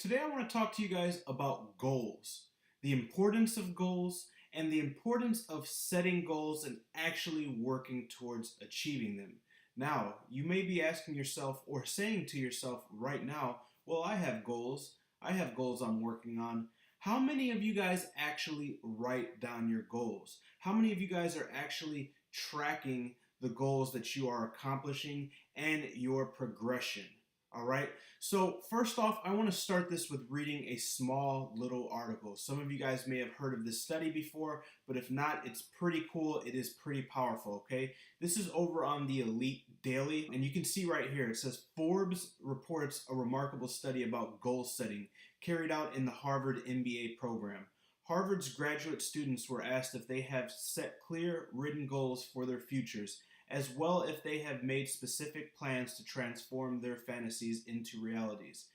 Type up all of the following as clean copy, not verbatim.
Today I want to talk to you guys about goals, the importance of goals, and the importance of setting goals and actually working towards achieving them. Now, you may be asking yourself or saying to yourself right now, well, I have goals. I have goals I'm working on. How many of you guys actually write down your goals? How many of you guys are actually tracking the goals that you are accomplishing and your progression? All right. So first off, I want to start this with reading a small little article. Some of you guys may have heard of this study before, but if not, it's pretty cool. It is pretty powerful, okay? This is over on the Elite Daily, and you can see right here, it says Forbes reports a remarkable study about goal setting carried out in the Harvard MBA program. Harvard's graduate students were asked if they have set clear written goals for their futures, as well if they have made specific plans to transform their fantasies into realities.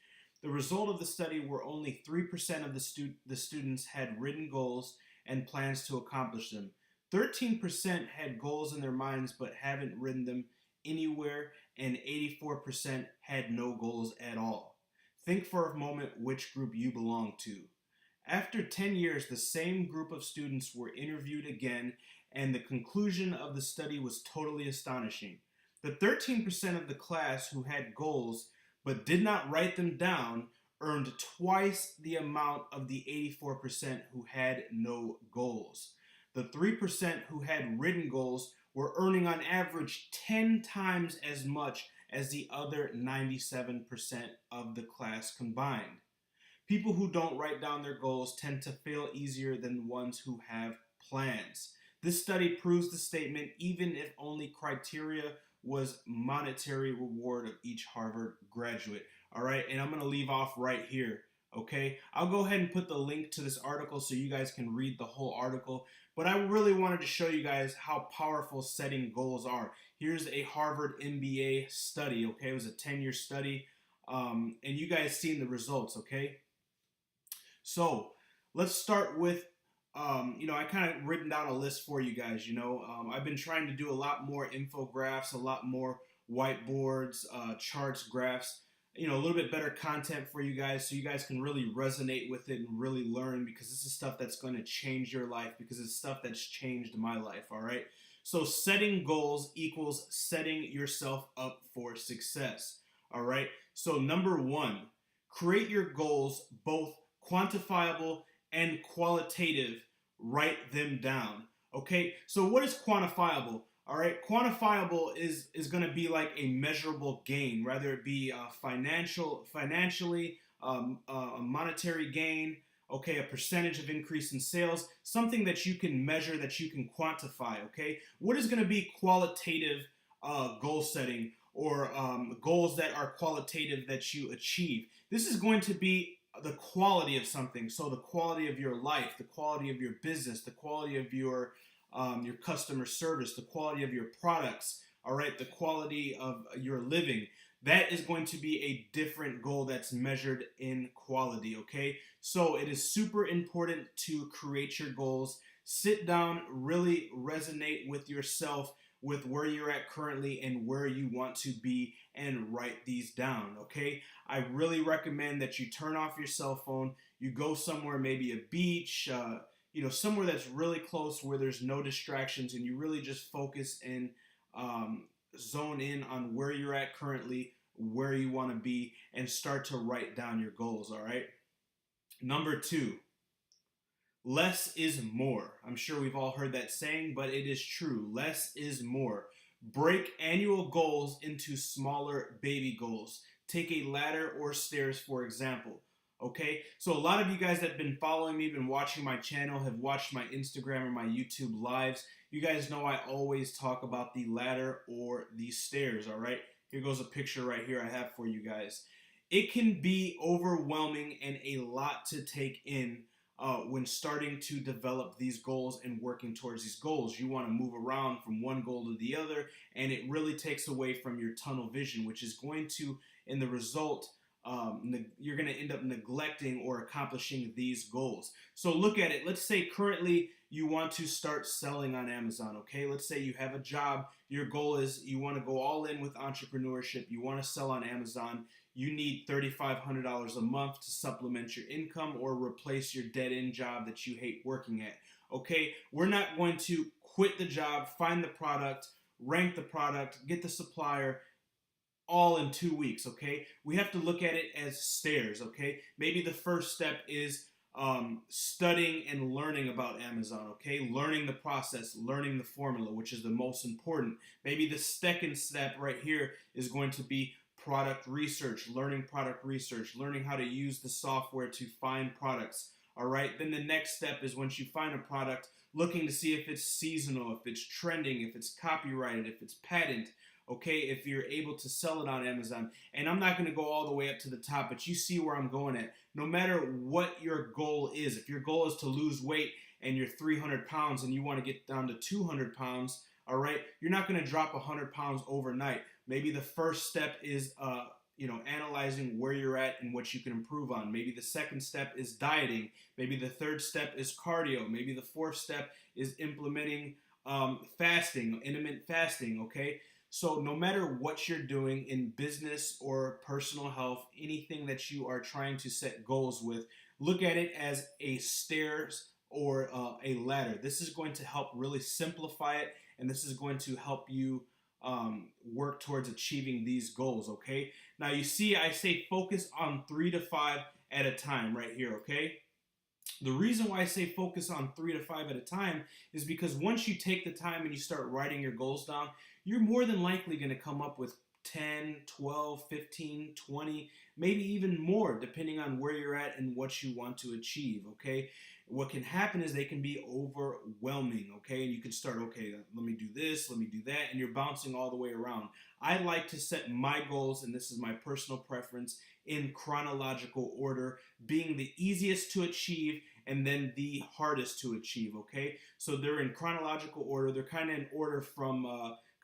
The result of the study were only 3% of the students had written goals and plans to accomplish them. 13% had goals in their minds but haven't written them anywhere, and 84% had no goals at all. Think for a moment which group you belong to. After 10 years, the same group of students were interviewed again, and the conclusion of the study was totally astonishing. The 13% of the class who had goals but did not write them down earned twice the amount of the 84% who had no goals. The 3% who had written goals were earning on average 10 times as much as the other 97% of the class combined. People who don't write down their goals tend to fail easier than ones who have plans. This study proves the statement even if only criteria was monetary reward of each Harvard graduate. All right, and I'm going to leave off right here. Okay, I'll go ahead and put the link to this article so you guys can read the whole article. But I really wanted to show you guys how powerful setting goals are. Here's a Harvard MBA study. Okay, it was a 10-year study, and you guys seen the results. Okay. So let's start with, I kind of written down a list for you guys. I've been trying to do a lot more infographics, a lot more whiteboards, charts, graphs, a little bit better content for you guys so you guys can really resonate with it and really learn, because this is stuff that's going to change your life, because it's stuff that's changed my life. All right. So setting goals equals setting yourself up for success. All right. So number one, create your goals both quantifiable and qualitative. Write them down. Okay, so what is quantifiable? All right, quantifiable is going to be like a measurable gain, whether it be financially, a monetary gain. Okay, a percentage of increase in sales, something that you can measure, that you can quantify. Okay, what is going to be qualitative goal setting, or goals that are qualitative that you achieve? This is going to be the quality of something. So the quality of your life, the quality of your business, the quality of your customer service, the quality of your products, all right, the quality of your living. That is going to be a different goal that's measured in quality, okay? So it is super important to create your goals. Sit down, really resonate with yourself, with where you're at currently and where you want to be, and write these down, okay? I really recommend that you turn off your cell phone, you go somewhere, maybe a beach, somewhere that's really close where there's no distractions, and you really just focus and zone in on where you're at currently, where you want to be, and start to write down your goals, all right? Number two, less is more. I'm sure we've all heard that saying, but it is true. Less is more. Break annual goals into smaller baby goals. Take a ladder or stairs, for example. Okay, so a lot of you guys that have been following me, been watching my channel, have watched my Instagram or my YouTube lives. You guys know I always talk about the ladder or the stairs, all right? Here goes a picture right here I have for you guys. It can be overwhelming and a lot to take in when starting to develop these goals and working towards these goals. You want to move around from one goal to the other, and it really takes away from your tunnel vision, which is going to, in the result, you're going to end up neglecting or accomplishing these goals. So look at it. Let's say currently you want to start selling on Amazon, okay? Let's say you have a job. Your goal is you want to go all in with entrepreneurship. You want to sell on Amazon. you need $3,500 a month to supplement your income or replace your dead-end job that you hate working at. Okay, we're not going to quit the job, find the product, rank the product, get the supplier, all in 2 weeks. Okay, we have to look at it as stairs. Okay, maybe the first step is studying and learning about Amazon. Okay, learning the process, learning the formula, which is the most important. Maybe the second step right here is going to be product research, learning how to use the software to find products. All right, then the next step is once you find a product, looking to see if it's seasonal, if it's trending, if it's copyrighted, if it's patent. Okay, if you're able to sell it on Amazon. And I'm not going to go all the way up to the top, but you see where I'm going at. No matter what your goal is, if your goal is to lose weight and you're 300 pounds and you want to get down to 200 pounds, all right, you're not going to drop 100 pounds overnight. Maybe the first step is analyzing where you're at and what you can improve on. Maybe the second step is dieting. Maybe the third step is cardio. Maybe the fourth step is implementing fasting, intermittent fasting. Okay, so no matter what you're doing in business or personal health, anything that you are trying to set goals with, look at it as a stairs or a ladder. This is going to help really simplify it, and this is going to help you work towards achieving these goals. Okay, now you see I say focus on 3 to 5 at a time right here. Okay, the reason why I say focus on 3 to 5 at a time is because once you take the time and you start writing your goals down, you're more than likely going to come up with 10, 12, 15, 20, maybe even more, depending on where you're at and what you want to achieve. Okay, what can happen is they can be overwhelming. Okay, and you can start, okay, let me do this, let me do that, and you're bouncing all the way around. I like to set my goals, and this is my personal preference, in chronological order, being the easiest to achieve and then the hardest to achieve. Okay, so they're in chronological order. They're kind of in order from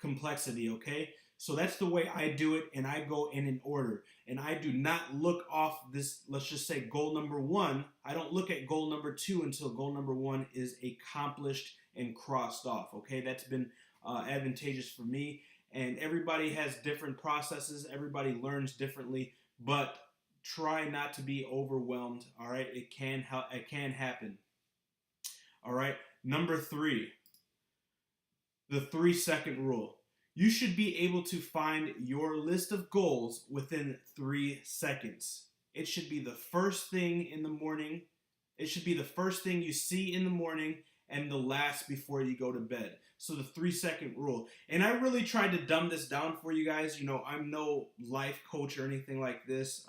complexity. Okay, so that's the way I do it, and I go in an order, and I do not look off this, let's just say goal number 1. I don't look at goal number 2 until goal number 1 is accomplished and crossed off. Okay, that's been advantageous for me, and everybody has different processes. Everybody learns differently, but try not to be overwhelmed. All right, it can happen. All right, number 3, the 3-second rule. You should be able to find your list of goals within 3 seconds. It should be the first thing in the morning. It should be the first thing you see in the morning and the last before you go to bed. So the 3-second rule. And I really tried to dumb this down for you guys. You know, I'm no life coach or anything like this.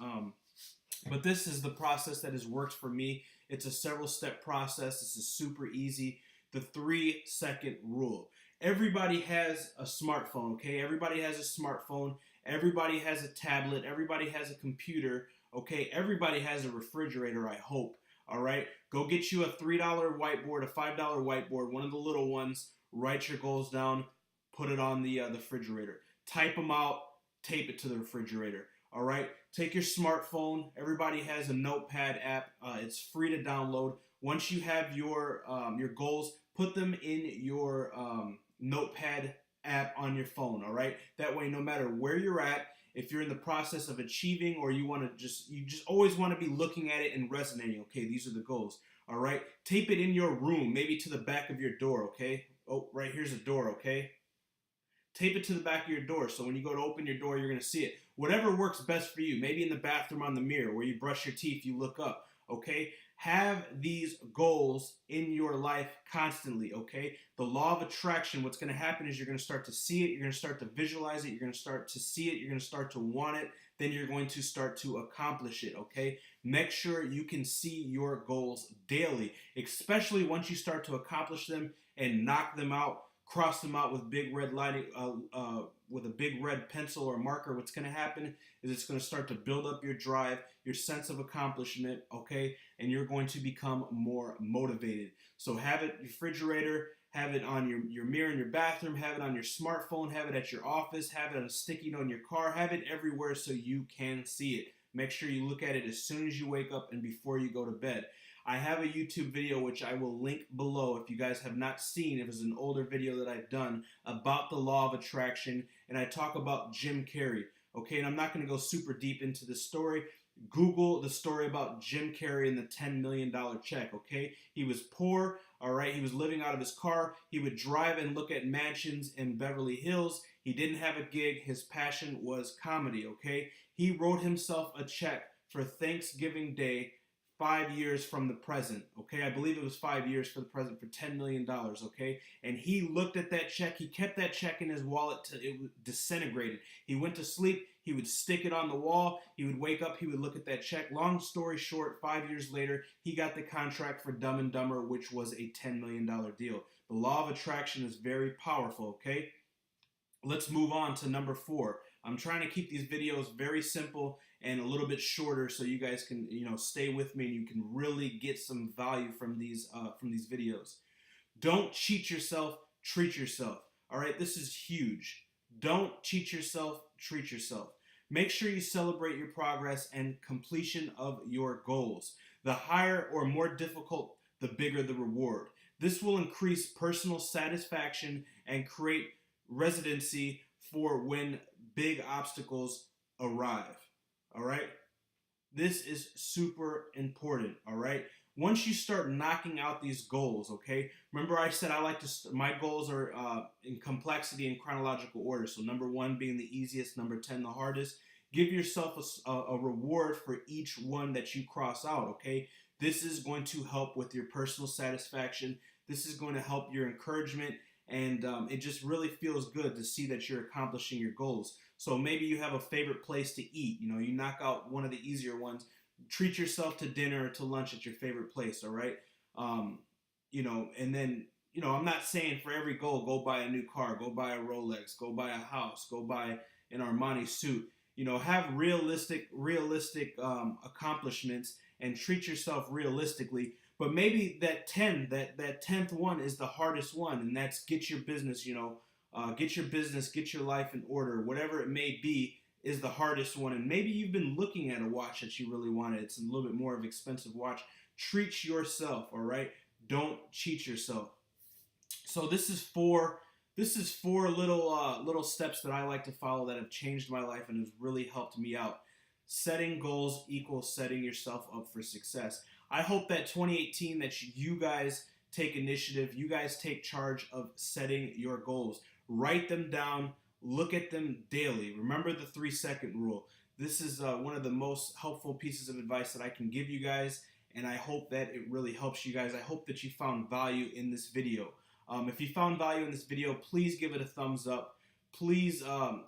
But this is the process that has worked for me. It's a several step process. This is super easy. The 3-second rule. Everybody has a smartphone, okay? Everybody has a smartphone. Everybody has a tablet. Everybody has a computer, okay? Everybody has a refrigerator, I hope, all right? Go get you a $3 whiteboard, a $5 whiteboard, one of the little ones. Write your goals down. Put it on the refrigerator. Type them out. Tape it to the refrigerator, all right? Take your smartphone. Everybody has a notepad app. It's free to download. Once you have your goals, put them in your notepad app on your phone, all right? That way, no matter where you're at, if you're in the process of achieving or you just always want to be looking at it and resonating, okay, these are the goals, all right? Tape it in your room, maybe to the back of your door, okay? Oh, right here's a door, okay? Tape it to the back of your door, so when you go to open your door, you're going to see it. Whatever works best for you. Maybe in the bathroom on the mirror where you brush your teeth, you look up, okay? Have these goals in your life constantly, okay? The law of attraction, what's going to happen is you're going to start to see it, you're going to start to visualize it, you're going to start to see it, you're going to start to want it, then you're going to start to accomplish it, okay? Make sure you can see your goals daily, especially once you start to accomplish them and knock them out, cross them out with big red lighting, with a big red pencil or marker. What's going to happen is it's going to start to build up your drive, your sense of accomplishment, okay? And you're going to become more motivated. So have it in your refrigerator, have it on your mirror in your bathroom, have it on your smartphone, have it at your office, have it on a sticky note in your car, have it everywhere so you can see it. Make sure you look at it as soon as you wake up and before you go to bed. I have a YouTube video which I will link below if you guys have not seen. It was an older video that I've done about the law of attraction, and I talk about Jim Carrey. Okay, and I'm not going to go super deep into the story. Google the story about Jim Carrey and the $10 million check, okay? He was poor, all right? He was living out of his car. He would drive and look at mansions in Beverly Hills. He didn't have a gig. His passion was comedy, okay? He wrote himself a check for Thanksgiving Day 5 years from the present, okay? I believe it was 5 years for the present for $10 million, okay? And he looked at that check. He kept that check in his wallet till it disintegrated. He went to sleep. He would stick it on the wall. He would wake up. He would look at that check. Long story short, 5 years later, he got the contract for Dumb and Dumber, which was a $10 million deal. The law of attraction is very powerful, okay? Let's move on to number 4. I'm trying to keep these videos very simple and a little bit shorter so you guys can, stay with me and you can really get some value from these videos. Don't cheat yourself, treat yourself. All right, this is huge. Don't cheat yourself, treat yourself. Make sure you celebrate your progress and completion of your goals. The higher or more difficult, the bigger the reward. This will increase personal satisfaction and create residency for when big obstacles arrive. All right? This is super important. All right? Once you start knocking out these goals, okay? Remember I said my goals are in complexity and chronological order. So number 1 being the easiest, number 10 the hardest. Give yourself a reward for each one that you cross out, okay? This is going to help with your personal satisfaction. This is going to help your encouragement, and it just really feels good to see that you're accomplishing your goals. So maybe you have a favorite place to eat. You knock out one of the easier ones. Treat yourself to dinner or to lunch at your favorite place, all right? And then, I'm not saying for every goal, go buy a new car, go buy a Rolex, go buy a house, go buy an Armani suit. Have realistic accomplishments and treat yourself realistically. But maybe that 10th one is the hardest one, and that's get your business, get your life in order, whatever it may be, is the hardest one. And maybe you've been looking at a watch that you really wanted. It's a little bit more of an expensive watch. Treat yourself, all right? Don't cheat yourself. So this is four little steps that I like to follow that have changed my life and has really helped me out. Setting goals equals setting yourself up for success. I hope that 2018 that you guys take initiative, you guys take charge of setting your goals. Write them down, look at them daily. Remember the 3-second rule. This is one of the most helpful pieces of advice that I can give you guys, and I hope that it really helps you guys. I hope that you found value in this video. If you found value in this video, please give it a thumbs up. Please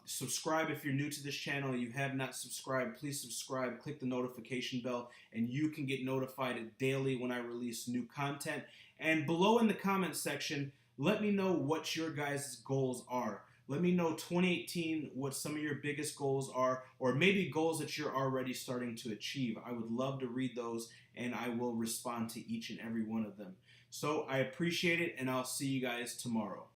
subscribe if you're new to this channel and you have not subscribed. Please subscribe, click the notification bell, and you can get notified daily when I release new content. And below in the comment section, let me know what your guys' goals are. Let me know 2018 what some of your biggest goals are, or maybe goals that you're already starting to achieve. I would love to read those, and I will respond to each and every one of them. So I appreciate it, and I'll see you guys tomorrow.